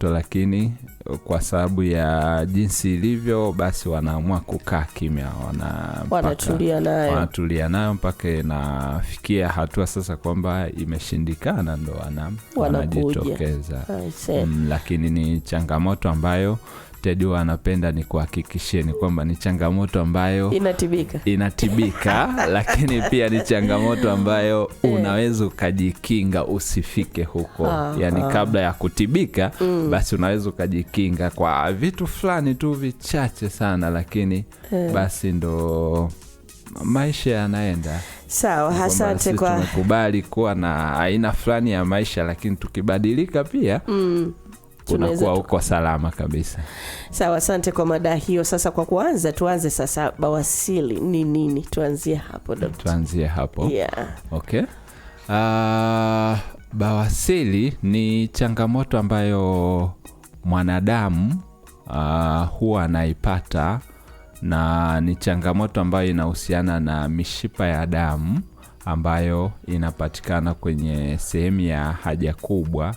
lakini kwa sababu ya jinsi ilivyo basi wanaamua kukaa kimya, wanatulia nayo mpaka nafikia hatua sasa kwamba imeshindikana ndo wanajitokeza. Lakini ni changamoto ambayo Teddy anapenda ni kuhakikisheni kwamba ni changamoto ambayo inatibika lakini pia ni changamoto ambayo unaweza ukajikinga usifike huko. Yani kabla ya kutibika basi unaweza ukajikinga kwa vitu fulani tu vichache sana, lakini basi ndo maisha yanaenda. Sawa, asante kwa tumekubali kuwa na aina fulani ya maisha, lakini tukibadilika pia tunakuwa uko salama kabisa. Sawa, asante kwa mada hiyo. Sasa kwa kuanza, tuanze sasa, bawasili ni nini? Tuanzie hapo daktari. Tuanzie hapo. Yeah. Okay. Bawasili ni changamoto ambayo mwanadamu huwa anaipata, na ni changamoto ambayo inahusiana na mishipa ya damu ambayo inapatikana kwenye sehemu ya haja kubwa.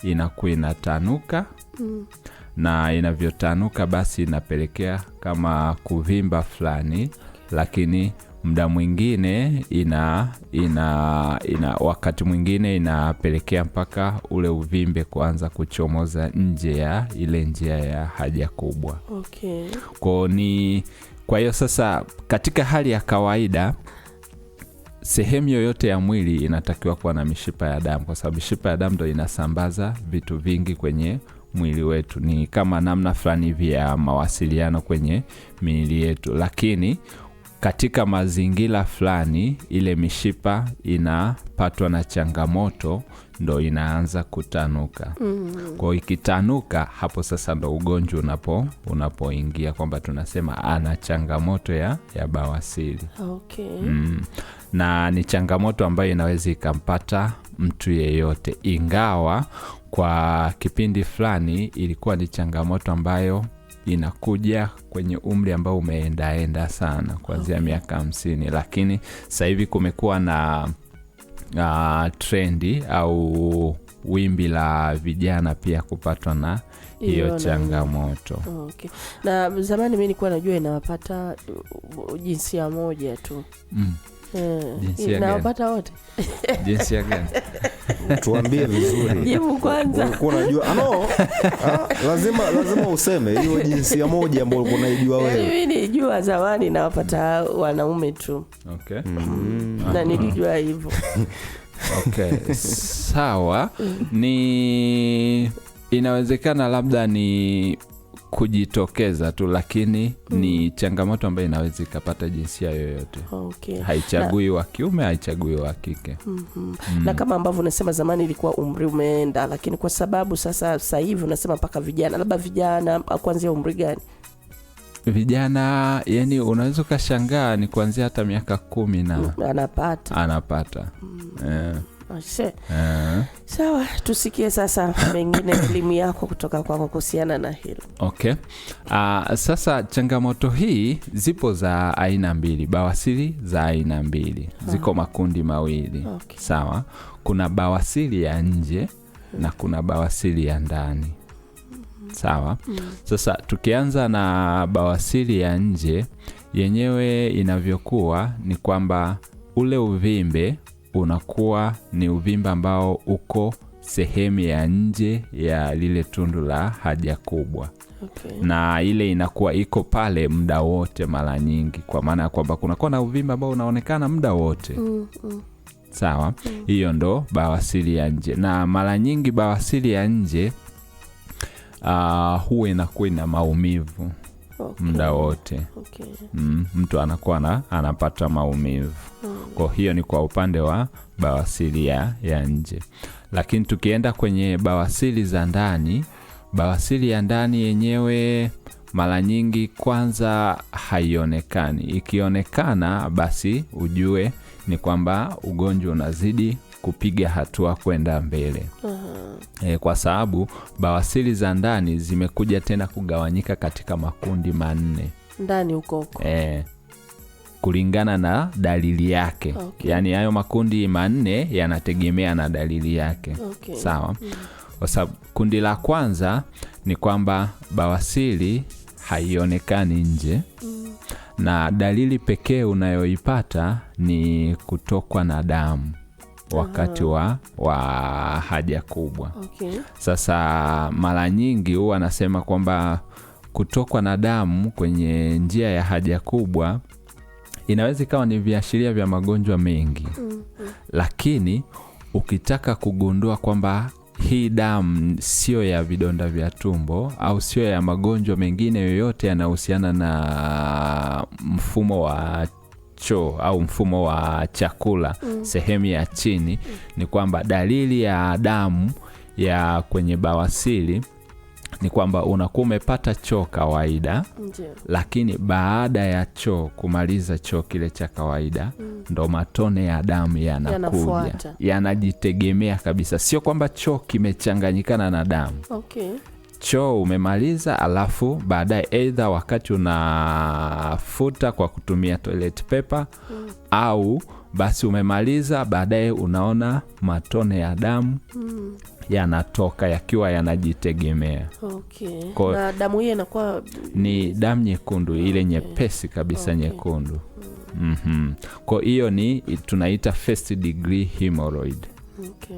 Inakuwa inatanuka na inavyotanuka basi inapelekea kama kuvimba fulani, lakini muda mwingine wakati mwingine inapelekea mpaka ule uvimbe kuanza kuchomoza nje ya ile njia ya haja kubwa. Okay. Kwa hiyo sasa katika hali ya kawaida sehemu yoyote ya mwili inatakiwa kuwa na mishipa ya damu, kwa sababu mishipa ya damu ndio inasambaza vitu vingi kwenye mwili wetu. Ni kama namna fulani vya mawasiliano kwenye miili yetu, lakini katika mazingira fulani ile mishipa inapatwa na changamoto, ndo inaanza kutanuka. Kwa hiyo ikitanuka, hapo sasa ndo ugonjwa unapoingia kwamba tunasema ana changamoto ya bawasili. Okay. Na ni changamoto ambayo inaweza ikampata mtu yeyote, ingawa kwa kipindi fulani ilikuwa ni changamoto ambayo inakuja kwenye umri ambao umeendaenda sana kuanzia miaka 50, lakini sasa hivi kumekuwa na trendi au wimbi la vijana pia kupatwa na hiyo changamoto. Okay. Na zamani mimi nilikuwa najua inawapata jinsia moja tu. Inawapata wote. Jinsia gani? Tuambie vizuri. Jibu kwanza. Ulikuwa unajua? Lazima useme hiyo jinsia moja ambayo unaijua wewe. Mimi nilijua zamani inawapata wanaume tu. Okay. Na nilijua hivyo. Okay. Sawa. Inawezekana labda ni kujitokeza tu, lakini ni changamoto ambayo inaweza ikapata jinsia yoyote. Okay. Haichagui wa kiume, haichagui wa kike. Na kama ambavyo unasema zamani ilikuwa umri umeenda, lakini kwa sababu sasa hivi unasema mpaka vijana, labda vijana kuanzia umri gani? Vijana yani unaweza ukashangaa ni kuanzia hata miaka 10 na anapata. Sawa, tusikie sasa mengine elimu yako kutoka kwako kuhusiana na hilo. Okay. Sasa changamoto hii zipo za aina mbili, bawasili za aina mbili. Ziko makundi mawili. Okay. Sawa. Kuna bawasili ya nje na kuna bawasili ya ndani. Sawa. Sasa tukianza na bawasili ya nje, yenyewe inavyokuwa ni kwamba ule uvimbe unakuwa ni uvimbe ambao uko sehemu ya nje ya lile tundu la haja kubwa. Okay. Na ile inakuwa iko pale muda wote mara nyingi, kwa maana ya kwamba kunakuwa na uvimbe ambao unaonekana muda wote. Sawa. Hiyo ndo bawasili ya nje, na mara nyingi bawasili ya nje huwa inakuwa na maumivu. Okay. Muda wote. Okay. Mtu anakuwa anapata maumivu. Kwa hiyo ni kwa upande wa bawasili ya nje. Lakini tukienda kwenye bawasili za ndani, bawasili ya ndani yenyewe mara nyingi kwanza haionekani. Ikionekana basi ujue ni kwamba ugonjwa unazidi kupiga hatua kwenda mbele. Kwa sababu bawasili za ndani zimekuja tena kugawanyika katika makundi 4. Ndani huko. Kulingana na dalili yake. Okay. Yani hayo makundi 4 yanategemea na dalili yake. Okay. Sawa. Kwa sababu kundi la kwanza ni kwamba bawasiri haionekani nje, na dalili pekee unayoipata ni kutokwa na damu wakati wa haja kubwa. Okay. Sasa mara nyingi huwa anasema kwamba kutokwa na damu kwenye njia ya haja kubwa inaweza ikawa ni viashiria vya magonjwa mengi. Lakini ukitaka kugundua kwamba hii damu sio ya vidonda vya tumbo au sio ya magonjwa mengine yoyote yanayohusiana na mfumo wa choo au mfumo wa chakula sehemu ya chini, ni kwamba dalili ya damu ya kwenye bawasiri ni kwamba unakuwa umepata choo kawaida, lakini baada ya choo kumaliza choo kile cha kawaida ndo matone ya damu yanakuja, yanajitegemea kabisa. Sio kwamba choo kimechanganyikana na damu. Okay. Choo umemaliza, alafu baadaye either wakati unafuta kwa kutumia toilet paper au basi umemaliza, baadaye unaona matone ya damu yanatoka yakiwa yanajitegemea. Okay. Na damu hiyo inakuwa ni damu nyekundu, ile nyepesi kabisa, nyekundu. Kwa hiyo ni tunaita first degree hemorrhoid. Okay.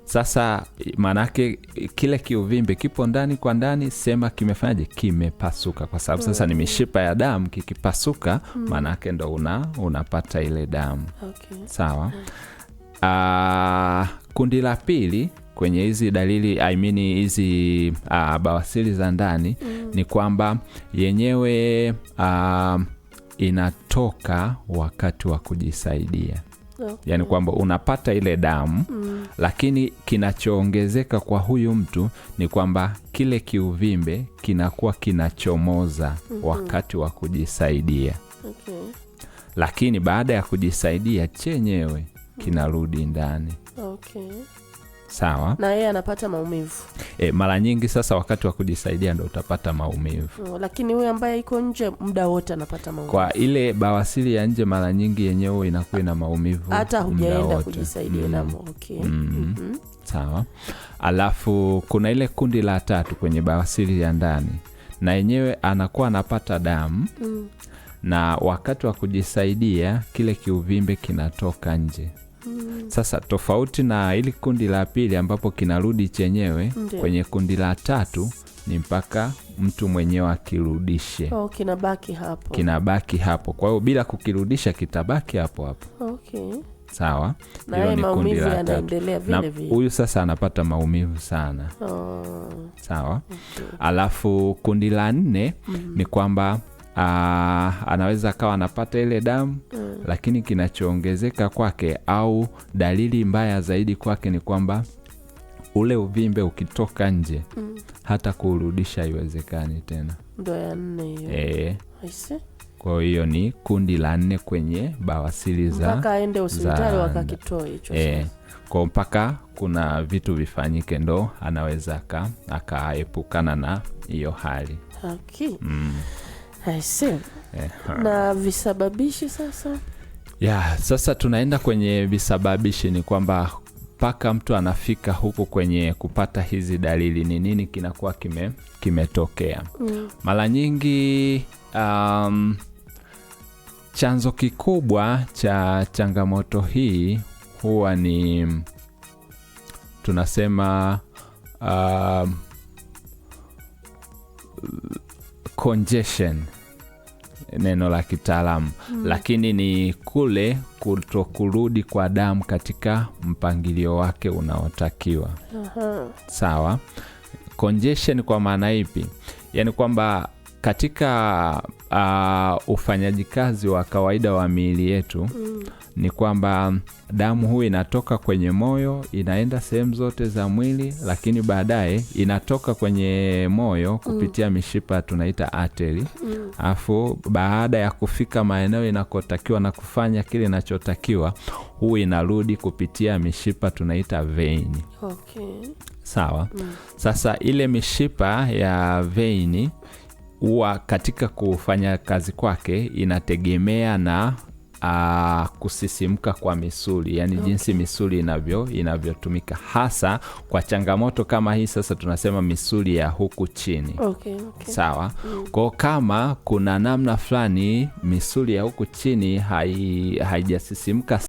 Sasa manake kile kiuvimbe kipo ndani kwa ndani, sema kimefanyaje, kimepasuka, kwa sababu sasa ni mishipa ya damu, kikipasuka manake ndo unapata ile damu. Okay. Sawa. Kundi la pili kwenye hizi dalili, hizi bawasiri za ndani ni kwamba yenyewe inatoka wakati wa kujisaidia. Okay. Yani kwamba unapata ile damu lakini kinachoongezeka kwa huyu mtu ni kwamba kile kiuvimbe kinakuwa kinachomoza wakati wa kujisaidia. Okay. Lakini baada ya kujisaidia chenyewe kinarudi ndani. Okay. Sawa. Na yeye anapata maumivu. Mara nyingi sasa wakati wa kujisaidia ndo utapata maumivu. Lakini huyu ambaye iko nje muda wote anapata maumivu. Kwa ile bawasiri ya nje mara nyingi yenyewe inakuwa na maumivu hata hujaenda kujisaidia na okay. Sawa. Alafu kuna ile kundi la tatu kwenye bawasiri ya ndani, na yenyewe anakuwa anapata damu na wakati wa kujisaidia kile kiuvimbe kinatoka nje. Sasa tofauti na ili kundi la pili ambapo kinarudi chenyewe, kwenye kundi la tatu ni mpaka mtu mwenyewe akirudishe. Kinabaki hapo. Kwa hiyo bila kukirudisha kitabaki hapo hapo. Okay. Sawa. Hiyo ni kundi la tatu. Na huyu sasa anapata maumivu sana. Sawa. Okay. Alafu kundi la 4 ni kwamba anaweza akawa anapata ile damu lakini kinachoongezeka kwake au dalili mbaya zaidi kwake ni kwamba ule uvimbe ukitoka nje hata kurudisha haiwezekani tena. Ndio ya 4 hiyo. Kwa hiyo ni kundi la 4 kwenye bawasiri za mpaka aende hospitali wakakitoa hicho. Kwa mpaka kuna vitu vifanyike ndo anaweza akaepukana na hiyo hali. Okay. Na visababishi sasa? Sasa tunaenda kwenye visababishi. Ni kwamba mpaka mtu anafika huku kwenye kupata hizi dalili, ni nini kinakuwa kimetokea. Mara nyingi chanzo kikubwa cha changamoto hii huwa ni tunasema congestion, neno la kitaalamu. Lakini ni kule kutokurudi kwa damu katika mpangilio wake unaotakiwa. Sawa. Congestion kwa maana ipi? Yani kwamba katika ufanyaji kazi wa kawaida wa miili yetu ni kwamba damu huu inatoka kwenye moyo inaenda sehemu zote za mwili, lakini baadaye inatoka kwenye moyo kupitia mishipa tunaita artery. Afu baada ya kufika maeneo inakotakiwa na kufanya kile inachotakiwa, huu inarudi kupitia mishipa tunaita vein. Okay. Sawa. Sasa ile mishipa ya vein huwa katika kufanya kazi kwake inategemea na kusisimka kwa misuli, yani jinsi misuli inavyotumika, hasa kwa changamoto kama hii. Sasa tunasema misuli ya huku chini. Sawa. Kwa kama kuna namna fulani misuli ya huku chini haijasisimka